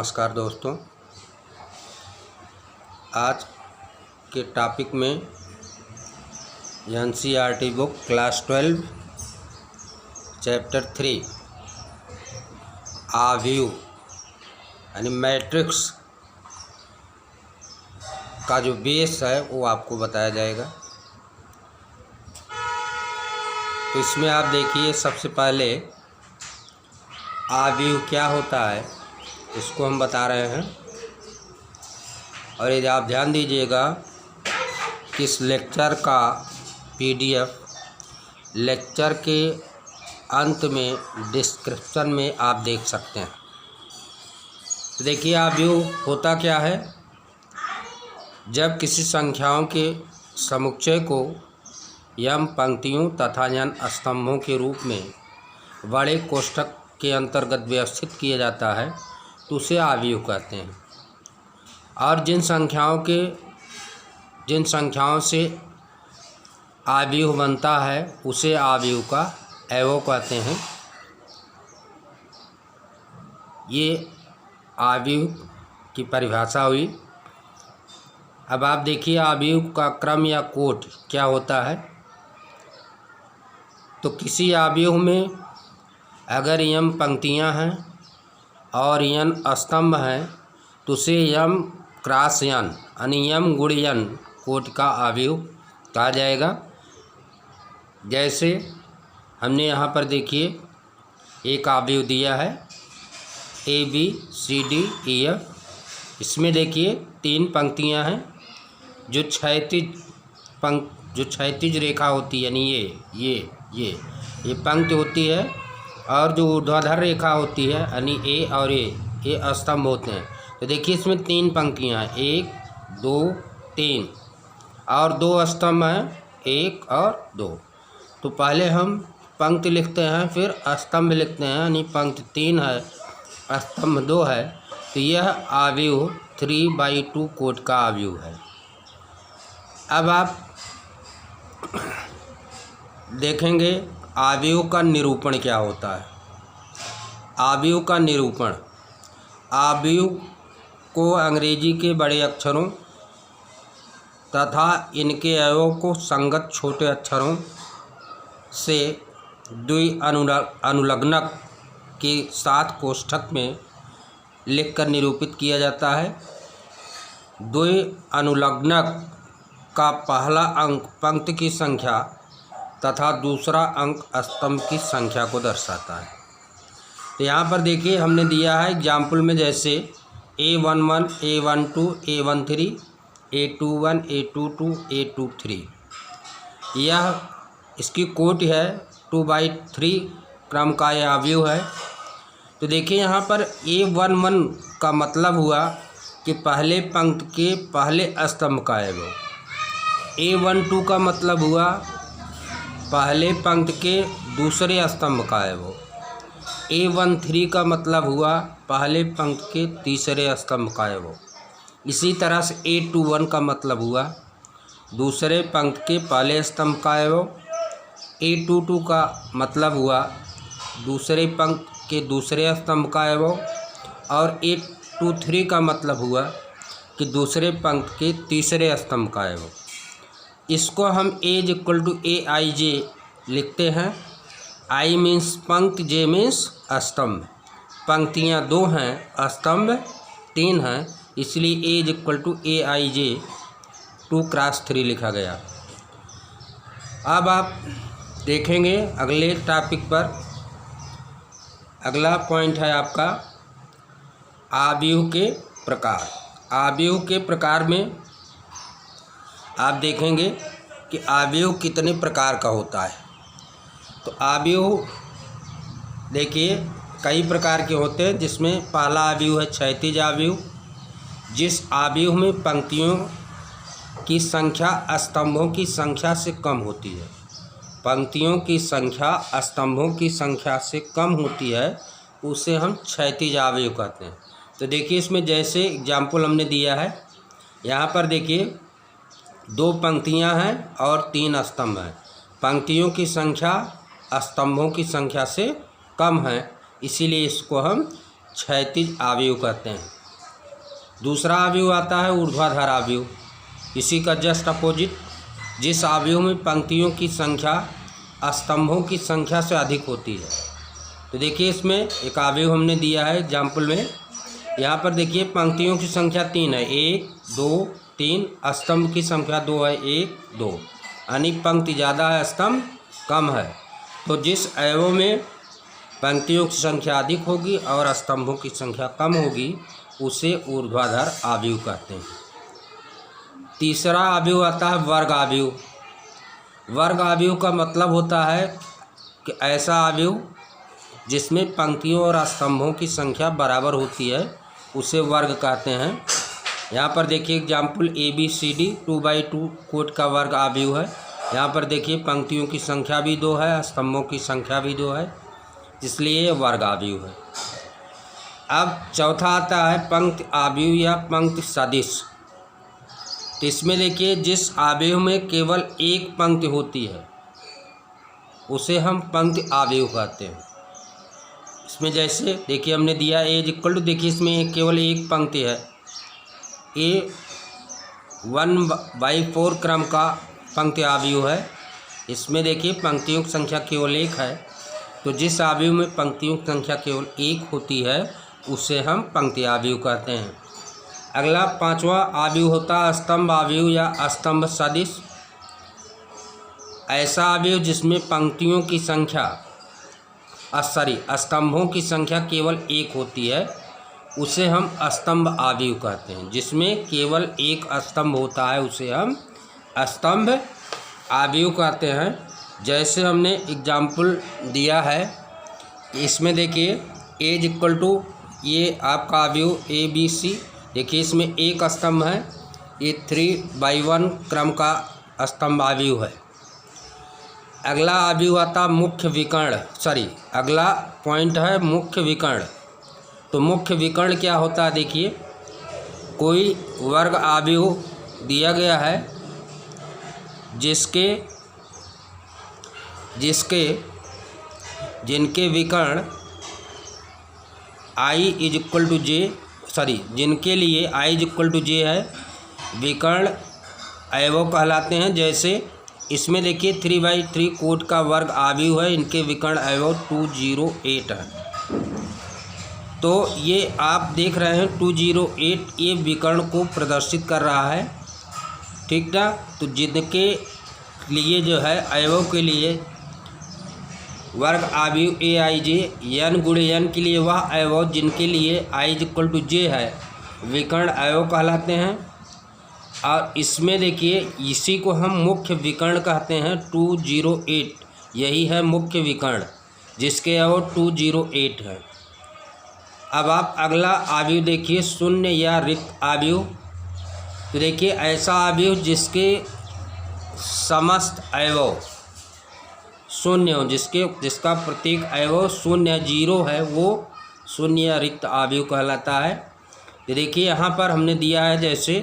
नमस्कार दोस्तों, आज के टॉपिक में एनसीईआरटी बुक क्लास 12 चैप्टर 3 आव्यूह यानी मैट्रिक्स का जो बेस है वो आपको बताया जाएगा। तो इसमें आप देखिए, सबसे पहले आव्यूह क्या होता है इसको हम बता रहे हैं। और यदि आप ध्यान दीजिएगा कि इस लेक्चर का पीडीएफ लेक्चर के अंत में डिस्क्रिप्शन में आप देख सकते हैं। तो देखिए, आव्यूह होता क्या है। जब किसी संख्याओं के समुच्चय को यम पंक्तियों तथा n स्तंभों के रूप में बड़े कोष्ठक के अंतर्गत व्यवस्थित किया जाता है तो उसे आव्यूह कहते हैं। और जिन संख्याओं से आव्यूह बनता है उसे आव्यूह का अवयव कहते हैं। ये आव्यूह की परिभाषा हुई। अब आप देखिए, आव्यूह का क्रम या कोट क्या होता है। तो किसी आव्यूह में अगर यम पंक्तियां हैं और n स्तंभ हैं तो उसे यम क्रॉस n यानी यम गुण n कोट का आव्यूह कहा जाएगा। जैसे हमने यहाँ पर देखिए एक आव्यूह दिया है ABCDEF। इसमें देखिए 3 पंक्तियाँ हैं। जो क्षैतिज रेखा होती है यानी ये पंक्ति होती है, और जो ऊर्ध्वाधर रेखा होती है यानी A और ये स्तंभ होते हैं। तो देखिए, इसमें 3 पंक्तियाँ हैं, 1 2 3, और 2 स्तंभ हैं, 1 और 2। तो पहले हम पंक्ति लिखते हैं, फिर स्तंभ लिखते हैं, यानी पंक्ति 3 है, स्तंभ 2 है। तो यह आव्यूह 3/2 कोट का आव्यूह है। अब आप देखेंगे आव्यूह का निरूपण क्या होता है। आव्यूह का निरूपण, आव्यूह को अंग्रेजी के बड़े अक्षरों तथा इनके अवयवों को संगत छोटे अक्षरों से अनुलग्नक के साथ कोष्ठक में लिखकर निरूपित किया जाता है। अनुलग्नक का पहला अंक पंक्ति की संख्या तथा दूसरा अंक स्तंभ की संख्या को दर्शाता है। तो यहाँ पर देखिए, हमने दिया है एग्जाम्पल में, जैसे A11 A12 A13 A21 A22 A23। यह इसकी कोट है 2/3 क्रम का यह आव्यूह है। तो देखिए, यहाँ पर A11 का मतलब हुआ कि पहले पंक्ति के पहले स्तंभ का अवयव। A12 का मतलब हुआ पहले पंक्ति के दूसरे स्तंभ का अवयव। A13 का मतलब हुआ पहले पंक्ति के तीसरे स्तंभ का अवयव। इसी तरह से A21 का मतलब हुआ दूसरे पंक्ति के पहले स्तंभ का अवयव। A22 का मतलब हुआ दूसरे पंक्ति के दूसरे स्तंभ का अवयव। और A23 का मतलब हुआ कि दूसरे पंक्ति के तीसरे स्तंभ का अवयव। इसको हम A = AIJ लिखते हैं। I मीन्स पंक्ति, J मीन्स स्तंभ। पंक्तियाँ 2 हैं, स्तंभ 3 हैं, इसलिए A = AIJ 2x3 लिखा गया। अब आप देखेंगे अगले टॉपिक पर। अगला पॉइंट है आपका आव्यूह के प्रकार। आव्यूह के प्रकार में आप देखेंगे कि आव्यूह कितने प्रकार का होता है। तो आव्यूह देखिए कई प्रकार के होते हैं, जिसमें पहला आव्यूह है क्षैतिज आव्यूह, जिस आव्यूह में पंक्तियों की संख्या स्तंभों की संख्या से कम होती है। पंक्तियों की संख्या स्तंभों की संख्या से कम होती है, उसे हम क्षैतिज आव्यूह कहते हैं। तो देखिए, इसमें जैसे एग्जाम्पल हमने दिया है, यहाँ पर देखिए 2 पंक्तियाँ हैं और 3 स्तंभ हैं। पंक्तियों की संख्या स्तंभों की संख्या से कम है, इसीलिए इसको हम क्षैतिज आव्यूह कहते हैं। दूसरा अवयव आता है ऊर्ध्वाधर अवयव, इसी का जस्ट अपोजिट, जिस अवयव में पंक्तियों की संख्या स्तंभों की संख्या से अधिक होती है। तो देखिए इसमें एक अवयव हमने दिया है एग्जाम्पल में, यहाँ पर देखिए पंक्तियों की संख्या 3 है, 1 2 3, स्तंभ की संख्या 2 है, 1 2, यानी पंक्ति ज़्यादा है स्तंभ कम है। तो जिस अवयव में पंक्तियों की संख्या अधिक होगी और स्तंभों की संख्या कम होगी उसे ऊर्ध्वाधर अवयव कहते हैं। तीसरा अवयव आता है वर्ग अवयव। वर्ग अवयव का मतलब होता है कि ऐसा अवयव जिसमें पंक्तियों और स्तंभों की संख्या बराबर होती है उसे वर्ग कहते हैं। यहाँ पर देखिए एग्जाम्पल ABCD 2/2 कोट का वर्ग अवयव है। यहाँ पर देखिए पंक्तियों की संख्या भी 2 है, स्तंभों की संख्या भी 2 है, इसलिए वर्ग अवयव है। अब चौथा आता है पंक्ति अवयव या पंक्ति सदिश। तो इसमें देखिए जिस अवयव में केवल एक पंक्ति होती है उसे हम पंक्ति अवयव कहते हैं। इसमें जैसे देखिए हमने दिया A=, देखिए इसमें केवल एक पंक्ति है, A 1/4 क्रम का पंक्ति अवयव है। इसमें देखिए पंक्तियों की संख्या केवल एक है, तो जिस अवयव में पंक्तियों की संख्या केवल एक होती है उसे हम पंक्ति अवयव कहते हैं। अगला पांचवा अवयव होता है स्तंभ अवयव या स्तंभ सदिश। ऐसा अवयव जिसमें पंक्तियों की संख्या स्तंभों की संख्या केवल एक होती है उसे हम स्तंभ अवयव कहते हैं। जिसमें केवल एक स्तंभ होता है उसे हम स्तंभ अवयव कहते हैं। जैसे हमने एग्जाम्पल दिया है, इसमें देखिए A=, ये आपका अवयव ABC, देखिए इसमें एक स्तंभ है, ये 3/1 क्रम का स्तंभ अवयव है। अगला अवयव आता मुख्य विकर्ण, अगला पॉइंट है मुख्य विकर्ण। तो मुख्य विकर्ण क्या होता है, देखिए कोई वर्ग अवयव दिया गया है जिनके विकर्ण जिनके लिए I=J है, विकर्ण अवयव कहलाते हैं। जैसे इसमें देखिए 3/3 कोट का वर्ग अवयव है, इनके विकर्ण अवयव 208 है। तो ये आप देख रहे हैं 208 ये विकर्ण को प्रदर्शित कर रहा है, ठीक ना। तो जिनके लिए जो है अवयव के लिए वर्ग अवयव AIJ, n×n के लिए वह अवयव जिनके लिए I=J है विकर्ण अवयव कहलाते हैं। और इसमें देखिए इसी को हम मुख्य विकर्ण कहते हैं। 208 यही है मुख्य विकर्ण जिसके अवयव 208 है। अब आप अगला अवयव देखिए शून्य या रिक्त अवयव। तो देखिए ऐसा अवयव जिसके समस्त अवयव शून्य हो, जिसका प्रत्येक अवयव शून्य 0 है, वो शून्य या रिक्त अवयव कहलाता है। तो देखिए यहाँ पर हमने दिया है, जैसे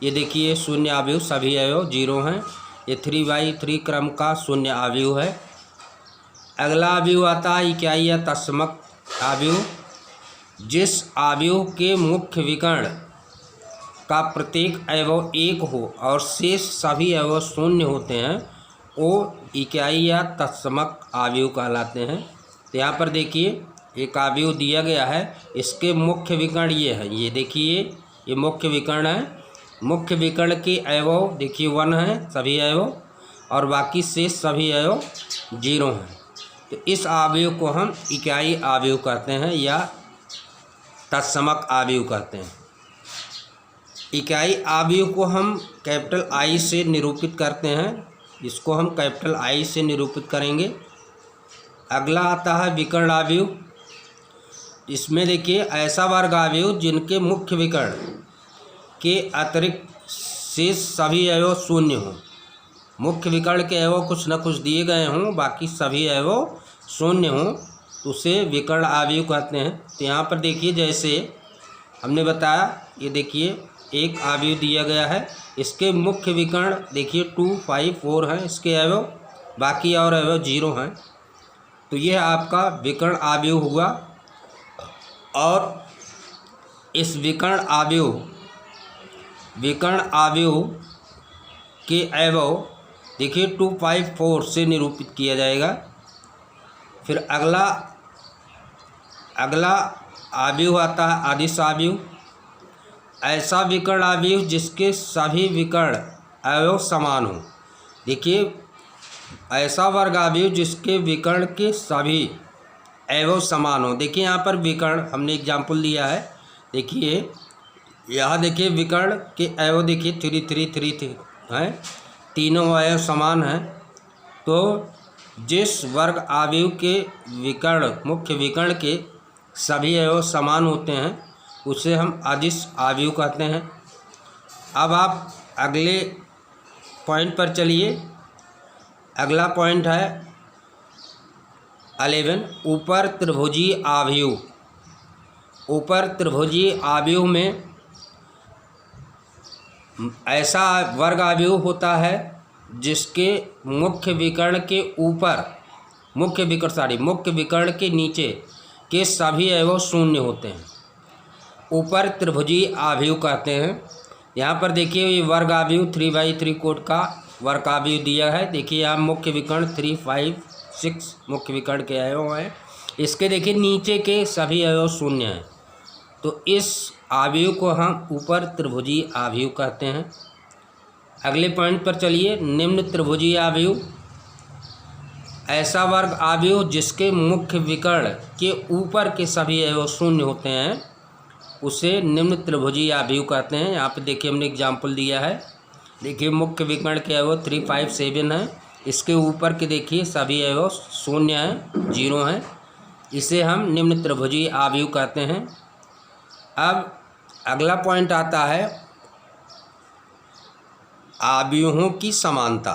ये देखिए शून्य अवयव, सभी अवयव 0 हैं, ये 3/3 क्रम का शून्य अवयव है। अगला अवयव आता है इकाई या तत्समक अवयव। जिस अवयव के मुख्य विकर्ण का प्रत्येक अवयव 1 हो और शेष सभी अवयव शून्य होते हैं वो इकाई या तत्समक अवयव कहलाते हैं। तो यहाँ पर देखिए एक अवयव दिया गया है, इसके मुख्य विकर्ण ये है, ये देखिए ये मुख्य विकर्ण है। मुख्य विकर्ण के अवयव देखिए 1 है सभी अवयव, और बाकी शेष सभी अवयव 0 हैं। तो इस अवयव को हम इकाई अवयव कहते हैं या तत्समक अवयव कहते हैं। इकाई अवयव को हम कैपिटल I से निरूपित करते हैं, इसको हम कैपिटल I से निरूपित करेंगे। अगला आता है विकर्ण अवयव। इसमें देखिए ऐसा वर्ग अवयव जिनके मुख्य विकर्ण के अतिरिक्त शेष सभी अवयव शून्य हों। मुख्य विकर्ण के अवयव कुछ न कुछ दिए गए हों, बाकी सभी अवयव शून्य हों, तो उसे विकर्ण अवयव कहते हैं। तो यहाँ पर देखिए जैसे हमने बताया, ये देखिए एक अवयव दिया गया है, इसके मुख्य विकर्ण देखिए 2 5 4 हैं इसके अवयव, बाकी और अवयव 0 हैं। तो यह आपका विकर्ण अवयव हुआ। और इस विकर्ण अवयव विकर्ण अवयव के अवयव देखिए 254 से निरूपित किया जाएगा। फिर अगला अवयव आता है अदिश अवयव। ऐसा विकर्ण अवयव जिसके सभी विकर्ण अवयव समान हो। देखिए ऐसा वर्ग अवयव जिसके विकर्ण के सभी अवयव समान हो। देखिए यहाँ पर विकर्ण हमने एग्जाम्पल दिया है। देखिए यहाँ देखिए विकर्ण के अवयव देखिए 3 3 3 3 हैं, तीनों अवयव समान हैं। तो जिस वर्ग अवयव के विकर्ण मुख्य विकर्ण के सभी अवयव समान होते हैं उसे हम अदिश अवयव कहते हैं। अब आप अगले पॉइंट पर चलिए। अगला पॉइंट है 11 ऊपर त्रिभुजीय अवयव। ऊपर त्रिभुजीय अवयव में ऐसा वर्ग अवयव होता है जिसके मुख्य विकर्ण के ऊपर मुख्य विकर्ण के नीचे के सभी अवयव शून्य होते हैं, ऊपर त्रिभुजीय अवयव कहते हैं। यहाँ पर देखिए ये वर्ग अवयव 3/3 कोट का वर्ग अवयव दिया है। देखिए यहाँ मुख्य विकर्ण 3 5 6 मुख्य विकर्ण के अवयव हैं। इसके देखिए नीचे के सभी अवयव शून्य हैं, तो इस अवयव को हम ऊपर त्रिभुजीय अवयव कहते हैं। अगले पॉइंट पर चलिए। निम्न त्रिभुजीय अवयव ऐसा वर्ग अवयव जिसके मुख्य विकर्ण के ऊपर के सभी अवयव शून्य होते हैं उसे निम्न त्रिभुजीय अवयव कहते हैं। यहाँ पे देखिए हमने एग्जाम्पल दिया है। देखिए मुख्य विकर्ण के अवयव 3 5 7 हैं, इसके ऊपर के देखिए सभी अवयव शून्य हैं, 0 हैं, इसे हम निम्न त्रिभुजीय अवयव कहते हैं। अब अगला पॉइंट आता है अवयवों की समानता।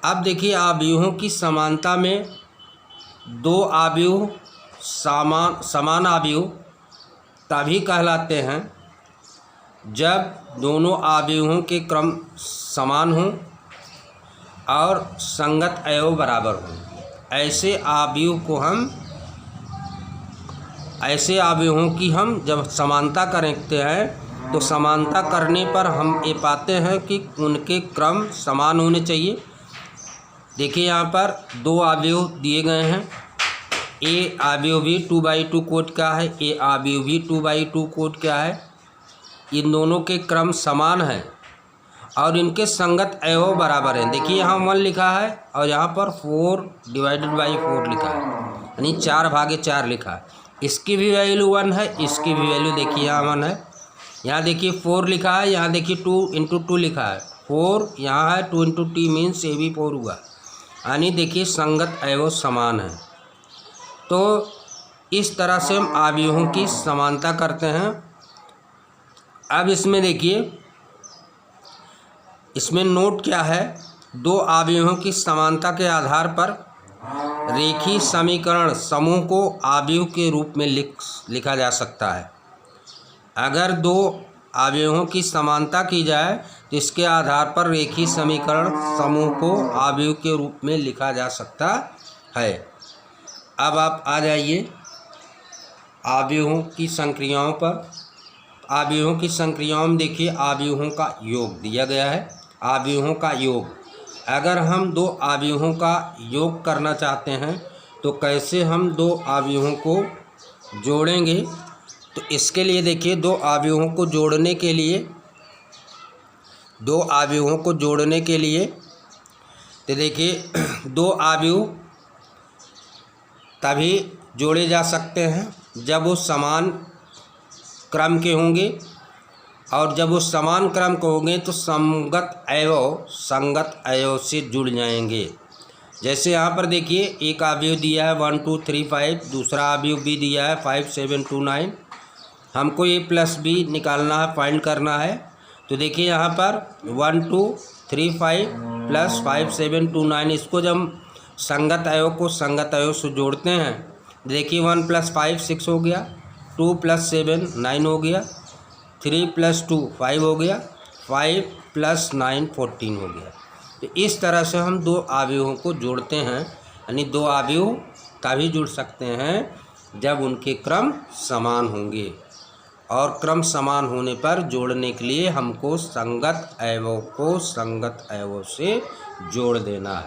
अब देखिए अवयवों की समानता में दो अवयव समान अवयव तभी कहलाते हैं जब दोनों अवयवों के क्रम समान हों और संगत अवयव बराबर हों। ऐसे अवयवों की हम जब समानता करते हैं तो समानता करने पर हम ये पाते हैं कि उनके क्रम समान होने चाहिए। देखिए यहाँ पर दो अवयव दिए गए हैं। ए अवयव भी 2/2 कोट का है, ए अवयव भी 2/2 कोट का है। इन दोनों के क्रम समान हैं और इनके संगत अवयव बराबर हैं। देखिए यहाँ 1 लिखा है और यहाँ पर 4/4 लिखा है, यानी 4/4 लिखा है। इसकी भी वैल्यू 1 है, इसकी भी वैल्यू देखिए यहाँ 1 है। यहाँ देखिए 4 लिखा है, यहाँ देखिए 2 × 2 लिखा है। 4 यहाँ है, 2 × t मीन्स ये भी 4 हुआ, यानी देखिए संगत अवयव समान है। तो इस तरह से हम अवयवों की समानता करते हैं। अब इसमें देखिए इसमें नोट क्या है, दो अवयवों की समानता के आधार पर रेखीय समीकरण समूह को अवयव के रूप में लिखा जा सकता है। अगर दो अवयवों की समानता की जाए तो इसके आधार पर रेखीय समीकरण समूह को अवयव के रूप में लिखा जा सकता है। अब आप आ जाइए अवयवों की संक्रियाओं पर। अवयवों की संक्रियाओं में देखिए अवयवों का योग दिया गया है। अवयवों का योग, अगर हम दो अवयवों का योग करना चाहते हैं तो कैसे हम दो अवयवों को जोड़ेंगे, तो इसके लिए देखिए दो अवयवों को जोड़ने के लिए तो देखिए दो अवयव तभी जोड़े जा सकते हैं जब वो समान क्रम के होंगे, और जब वो समान क्रम के होंगे तो संगत अवयव से जुड़ जाएंगे। जैसे यहाँ पर देखिए एक अवयव दिया है 1 2 3 5, दूसरा अवयव भी दिया है 5 7 2 9। हमको a + b निकालना है, फाइंड करना है। तो देखिए यहाँ पर 1 2 3 5 + 5 7 2 9, इसको जब हम संगत अवयव से जोड़ते हैं, देखिए 1 + 5 6 हो गया, 2 + 7 9 हो गया, 3 + 2 5 हो गया, 5 + 9 14 हो गया। तो इस तरह से हम दो अवयवों को जोड़ते हैं, यानी दो अवयव तभी जुड़ सकते हैं जब उनके क्रम समान होंगे। और क्रम समान होने पर जोड़ने के लिए हमको संगत अवयवों को संगत अवयवों से जोड़ देना है।